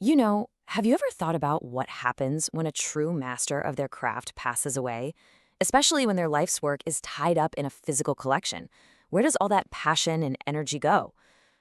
Have you ever thought about what happens when a true master of their craft passes away? Especially when their life's work is tied up in a physical collection. Where does all that passion and energy go?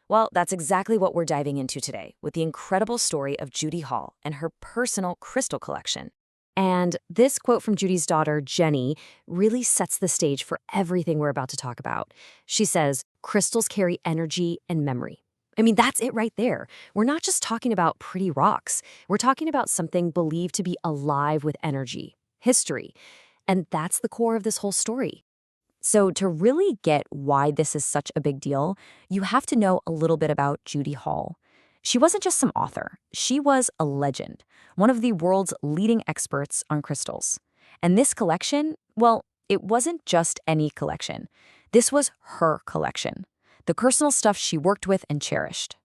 Well, that's exactly what we're diving into today with the incredible story of Judy Hall and her personal crystal collection. And this quote from Judy's daughter, Jeni, really sets the stage for everything we're about to talk about. She says, crystals carry energy and memory. I mean, that's it right there. We're not just talking about pretty rocks. We're talking about something believed to be alive with energy, history. And that's the core of this whole story. So to really get why this is such a big deal, you have to know a little bit about Judy Hall. She wasn't just some author. She was a legend, one of the world's leading experts on crystals. And this collection, well, it wasn't just any collection. This was her collection, the personal stuff she worked with and cherished.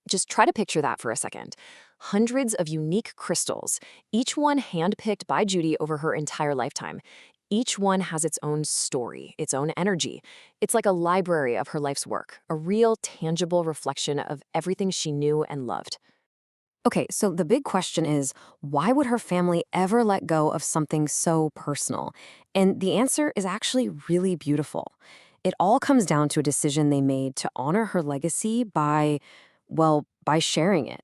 Just try to picture that for a second. Hundreds of unique crystals, each one handpicked by Judy over her entire lifetime. Each one has its own story, its own energy. It's like a library of her life's work, a real, tangible reflection of everything she knew and loved. Okay, so the big question is, why would her family ever let go of something so personal? And the answer is actually really beautiful. It all comes down to a decision they made to honor her legacy by sharing it.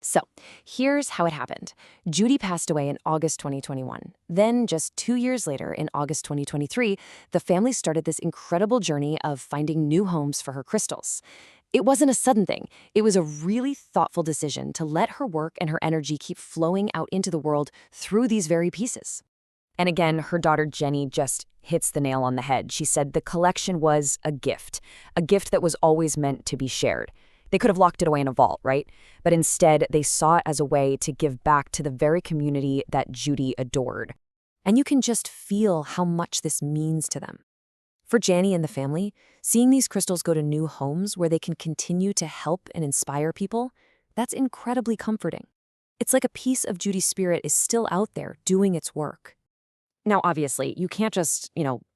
So, here's how it happened. Judy passed away in August 2021. Then, just 2 years later, in August 2023, the family started this incredible journey of finding new homes for her crystals. It wasn't a sudden thing. It was a really thoughtful decision to let her work and her energy keep flowing out into the world through these very pieces. And again, her daughter Jeni just hits the nail on the head. She said the collection was a gift that was always meant to be shared. They could have locked it away in a vault, right? But instead, they saw it as a way to give back to the very community that Judy adored. And you can just feel how much this means to them. For Jeni and the family, seeing these crystals go to new homes where they can continue to help and inspire people, that's incredibly comforting. It's like a piece of Judy's spirit is still out there doing its work. Now, obviously, you can't just,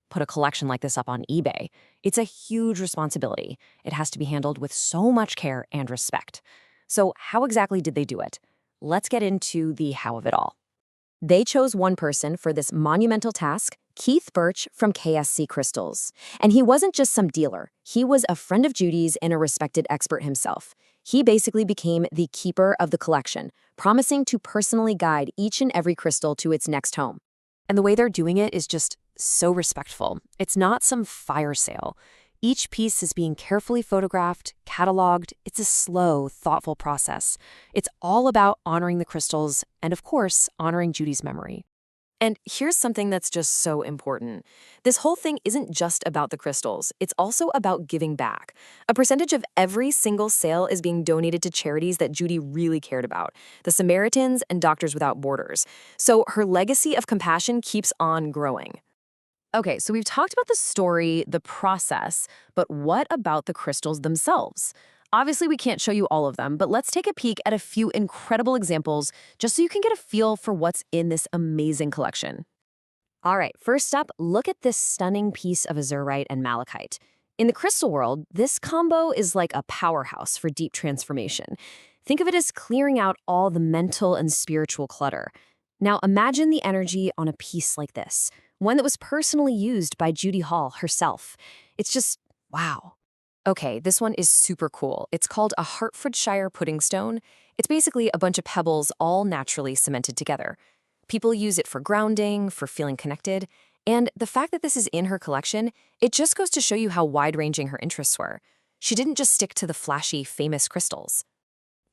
put a collection like this up on eBay. It's a huge responsibility. It has to be handled with so much care and respect. So how exactly did they do it? Let's get into the how of it all. They chose one person for this monumental task, Keith Birch from KSC Crystals. And he wasn't just some dealer. He was a friend of Judy's and a respected expert himself. He basically became the keeper of the collection, promising to personally guide each and every crystal to its next home. And the way they're doing it is just so respectful. It's not some fire sale. Each piece is being carefully photographed, cataloged. It's a slow, thoughtful process. It's all about honoring the crystals and, of course, honoring Judy's memory. And here's something that's just so important. This whole thing isn't just about the crystals. It's also about giving back. A percentage of every single sale is being donated to charities that Judy really cared about, the Samaritans and Doctors Without Borders. So her legacy of compassion keeps on growing. Okay, so we've talked about the story, the process, but what about the crystals themselves? Obviously, we can't show you all of them, but let's take a peek at a few incredible examples just so you can get a feel for what's in this amazing collection. All right, first up, look at this stunning piece of azurite and malachite. In the crystal world, this combo is like a powerhouse for deep transformation. Think of it as clearing out all the mental and spiritual clutter. Now, imagine the energy on a piece like this, one that was personally used by Judy Hall herself. It's just, wow. Okay, this one is super cool. It's called a Hertfordshire pudding stone. It's basically a bunch of pebbles all naturally cemented together. People use it for grounding, for feeling connected, and the fact that this is in her collection, it just goes to show you how wide-ranging her interests were. She didn't just stick to the flashy, famous crystals.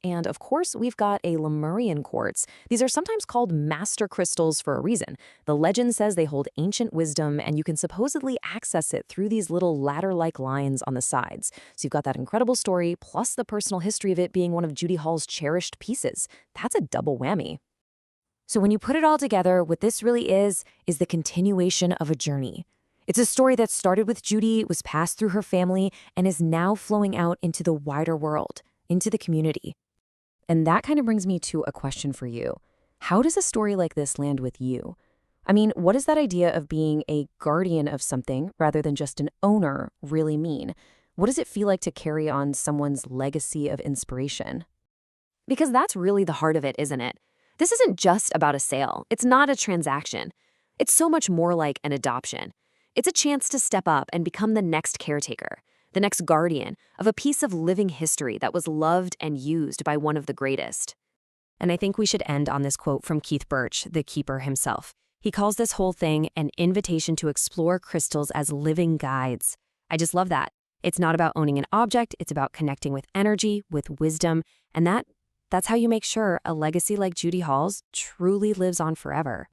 And of course, we've got a Lemurian quartz. These are sometimes called master crystals for a reason. The legend says they hold ancient wisdom, and you can supposedly access it through these little ladder-like lines on the sides. So you've got that incredible story, plus the personal history of it being one of Judy Hall's cherished pieces. That's a double whammy. So when you put it all together, what this really is the continuation of a journey. It's a story that started with Judy, was passed through her family, and is now flowing out into the wider world, into the community. And that kind of brings me to a question for you. How does a story like this land with you? I mean, what does that idea of being a guardian of something rather than just an owner really mean? What does it feel like to carry on someone's legacy of inspiration? Because that's really the heart of it, isn't it? This isn't just about a sale. It's not a transaction. It's so much more like an adoption. It's a chance to step up and become the next caretaker, the next guardian of a piece of living history that was loved and used by one of the greatest. And I think we should end on this quote from Keith Birch, the keeper himself. He calls this whole thing an invitation to explore crystals as living guides. I just love that. It's not about owning an object, it's about connecting with energy, with wisdom, and that's how you make sure a legacy like Judy Hall's truly lives on forever.